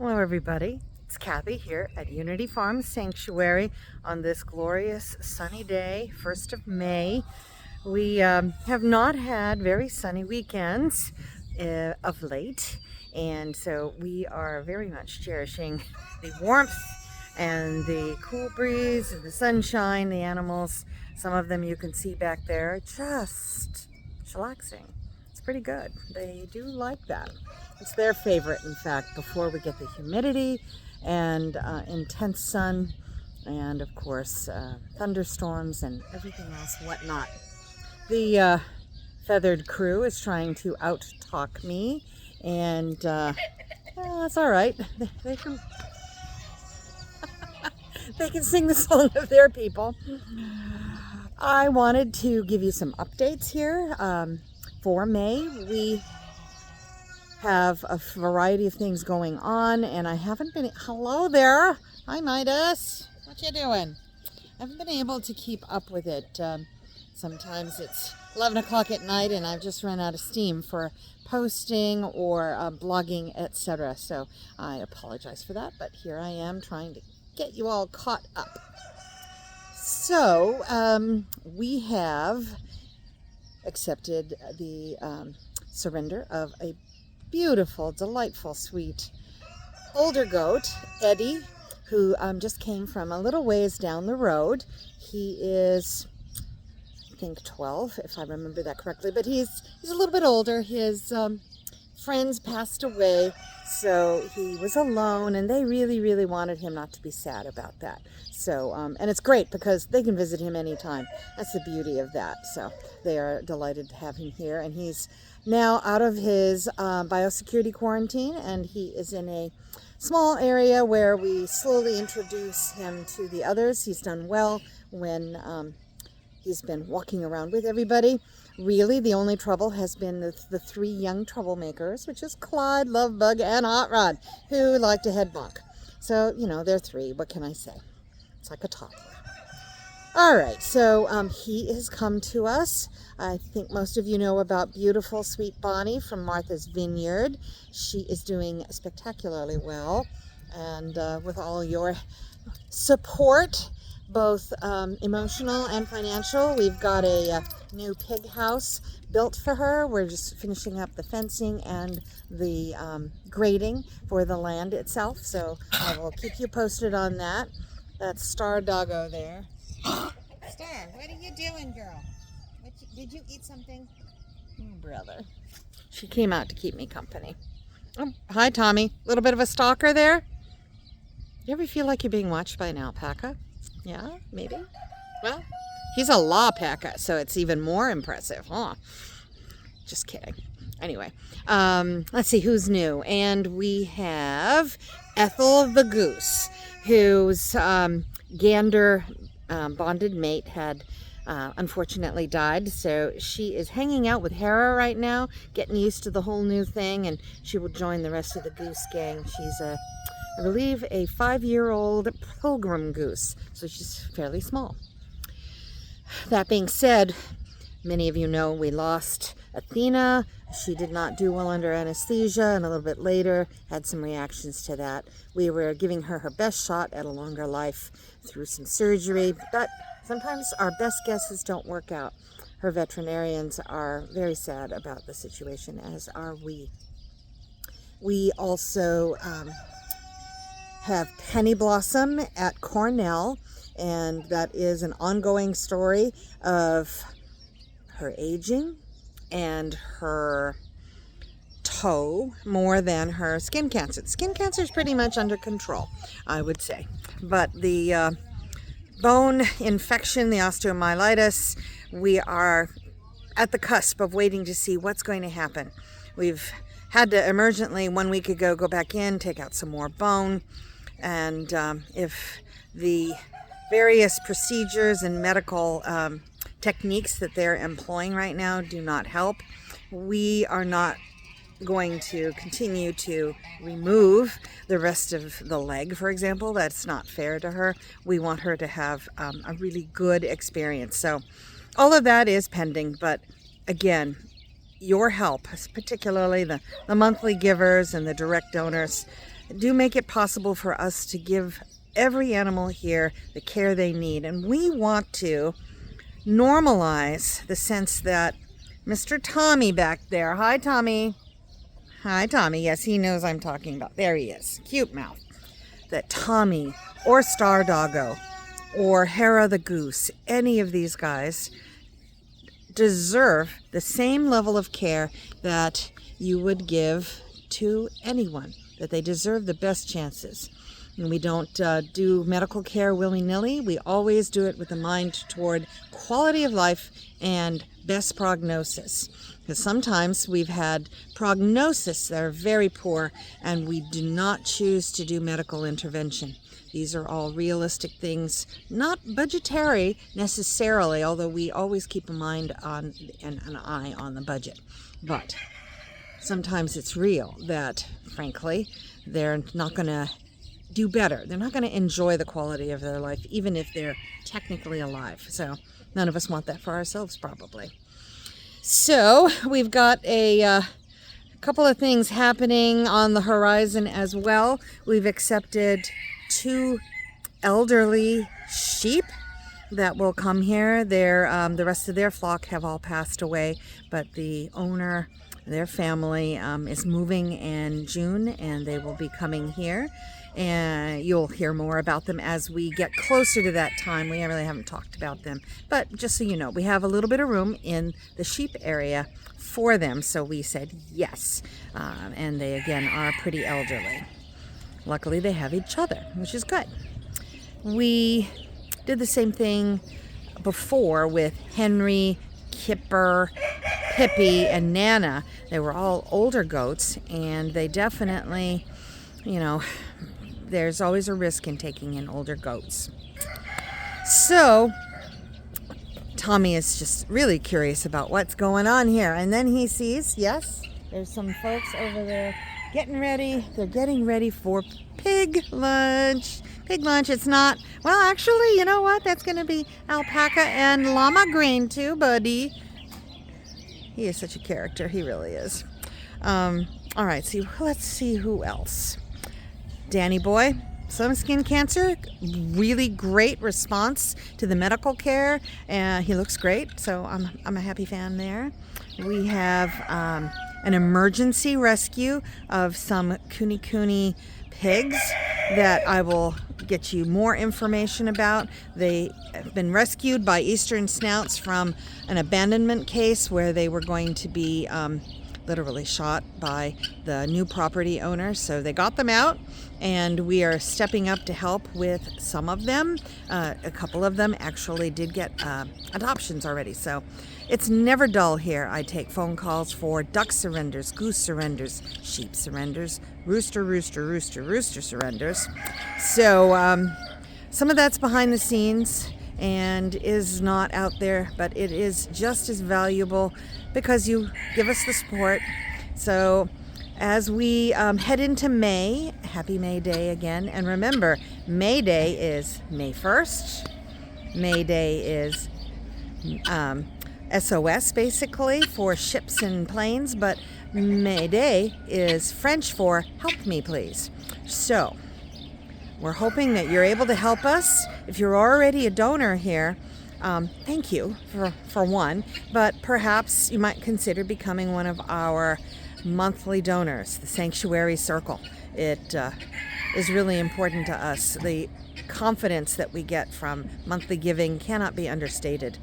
Hello everybody, it's Kathy here at Unity Farm Sanctuary on this glorious sunny day, 1st of May. We have not had very sunny weekends of late, and so we are very much cherishing the warmth and the cool breeze and the sunshine. The animals, some of them you can see back there, just chillaxing. It's pretty good. They do like that. It's their favorite, in fact, before we get the humidity and intense sun and, of course, thunderstorms and everything else whatnot. The feathered crew is trying to out-talk me, and that's all right. They can, they can sing the song of their people. I wanted to give you some updates here. For May, we have a variety of things going on, and I haven't been... Hello there! Hi, Midas! What you doing? I haven't been able to keep up with it. Sometimes it's 11 o'clock at night and I've just run out of steam for posting or blogging, etc. So I apologize for that, but here I am trying to get you all caught up. So we have accepted the surrender of a beautiful, delightful, sweet older goat, Eddie, who just came from a little ways down the road. He is, I think, 12, if I remember that correctly, but he's a little bit older. His friends passed away, so he was alone, and they really, really wanted him not to be sad about that. So, and it's great because they can visit him anytime. That's the beauty of that. So they are delighted to have him here, and he's now out of his biosecurity quarantine, and he is in a small area where we slowly introduce him to the others. He's done well when he's been walking around with everybody. Really, the only trouble has been the three young troublemakers, which is Clyde, Lovebug, and Hot Rod, who like to head bonk. So, you know, they're three. What can I say? It's like a toddler. All right, so he has come to us. I think most of you know about beautiful, sweet Bonnie from Martha's Vineyard. She is doing spectacularly well, and with all your support, both emotional and financial, we've got a new pig house built for her. We're just finishing up the fencing and the grading for the land itself, so I will keep you posted on that. That's Star Doggo there. Star, what are you doing, girl? Did you eat something? Oh, brother. She came out to keep me company. Oh, hi, Tommy. A little bit of a stalker there? You ever feel like you're being watched by an alpaca? Yeah, maybe. Well, he's a lawpaca, so it's even more impressive, huh? Just kidding. Anyway, let's see who's new. And we have Ethel the goose, whose gander bonded mate had unfortunately died, so she is hanging out with Hera right now, getting used to the whole new thing, and she will join the rest of the goose gang. She's I believe, a 5-year-old pilgrim goose, so she's fairly small. That being said, many of you know we lost Athena. She did not do well under anesthesia, and a little bit later had some reactions to that. We were giving her her best shot at a longer life through some surgery, but sometimes our best guesses don't work out. Her veterinarians are very sad about the situation, as are we. We also have Penny Blossom at Cornell, and that is an ongoing story of her aging and her toe more than her skin cancer. Skin cancer is pretty much under control, I would say, but the bone infection, the osteomyelitis, we are at the cusp of waiting to see what's going to happen. We've had to emergently 1 week ago go back in, take out some more bone, and if the various procedures and medical techniques that they're employing right now do not help, we are not going to continue to remove the rest of the leg, for example. That's not fair to her. We want her to have a really good experience. So all of that is pending, but again, your help, particularly the monthly givers and the direct donors, do make it possible for us to give every animal here the care they need. And we want to normalize the sense that Mr. Tommy back there, hi Tommy, yes, he knows I'm talking about, there he is, cute mouth, that Tommy or Star Doggo or Hera the goose, any of these guys deserve the same level of care that you would give to anyone, that they deserve the best chances. And we don't do medical care willy-nilly. We always do it with a mind toward quality of life and best prognosis. Because sometimes we've had prognosis that are very poor, and we do not choose to do medical intervention. These are all realistic things, not budgetary necessarily, although we always keep a mind on and an eye on the budget. But sometimes it's real that, frankly, they're not going to do better. They're not going to enjoy the quality of their life, even if they're technically alive. So none of us want that for ourselves, probably. So we've got a couple of things happening on the horizon as well. We've accepted 2 elderly sheep that will come here. The rest of their flock have all passed away, but the owner, their family, is moving in June, and they will be coming here. And you'll hear more about them as we get closer to that time. We really haven't talked about them, but just so you know, we have a little bit of room in the sheep area for them, so we said yes. And they again are pretty elderly. Luckily they have each other, which is good. We did the same thing before with Henry, Kipper, Pippi, and Nana. They were all older goats, and they definitely, you know, there's always a risk in taking in older goats. So Tommy is just really curious about what's going on here. And then he sees, yes, there's some folks over there getting ready. They're getting ready for pig lunch. Pig lunch, it's not, well, actually, you know what? That's going to be alpaca and llama grain too, buddy. He is such a character. He really is. All right, so let's see who else. Danny boy, some skin cancer, really great response to the medical care. He looks great, so I'm a happy fan there. We have an emergency rescue of some Kune pigs that I will get you more information about. They have been rescued by Eastern Snouts from an abandonment case where they were going to be literally shot by the new property owner. So they got them out, and we are stepping up to help with some of them. A couple of them actually did get adoptions already. So it's never dull here. I take phone calls for duck surrenders, goose surrenders, sheep surrenders, rooster surrenders. So some of that's behind the scenes and is not out there, but it is just as valuable because you give us the support. So as we head into May, happy May Day again. And remember, May Day is May 1st. May Day is SOS basically for ships and planes, but May Day is French for help me please. So we're hoping that you're able to help us. If you're already a donor here, thank you for one, but perhaps you might consider becoming one of our monthly donors, the Sanctuary Circle. It is really important to us. The confidence that we get from monthly giving cannot be understated.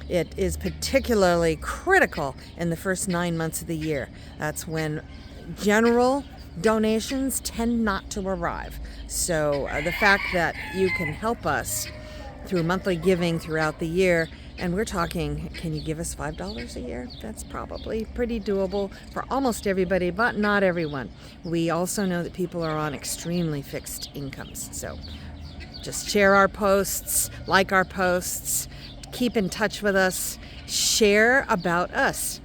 It is particularly critical in the first 9 months of the year. That's when general donations tend not to arrive. So the fact that you can help us through monthly giving throughout the year, and we're talking, can you give us $5 a year? That's probably pretty doable for almost everybody, but not everyone. We also know that people are on extremely fixed incomes. So just share our posts, like our posts, keep in touch with us, share about us.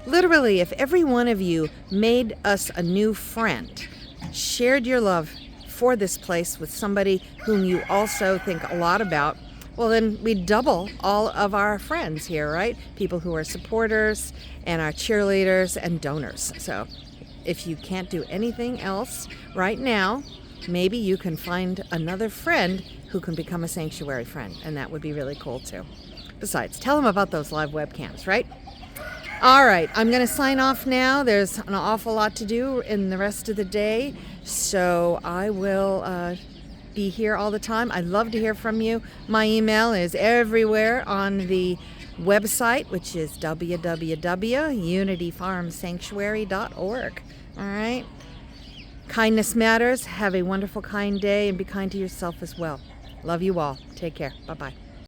Literally, if every one of you made us a new friend, shared your love for this place with somebody whom you also think a lot about, well, then we double all of our friends here, right? People who are supporters and our cheerleaders and donors. So if you can't do anything else right now, maybe you can find another friend who can become a sanctuary friend, and that would be really cool too. Besides, tell them about those live webcams, right? All right, I'm going to sign off now. There's an awful lot to do in the rest of the day, so I will be here all the time. I'd love to hear from you. My email is everywhere on the website, which is www.unityfarmsanctuary.org. All right? Kindness matters. Have a wonderful, kind day, and be kind to yourself as well. Love you all. Take care. Bye-bye.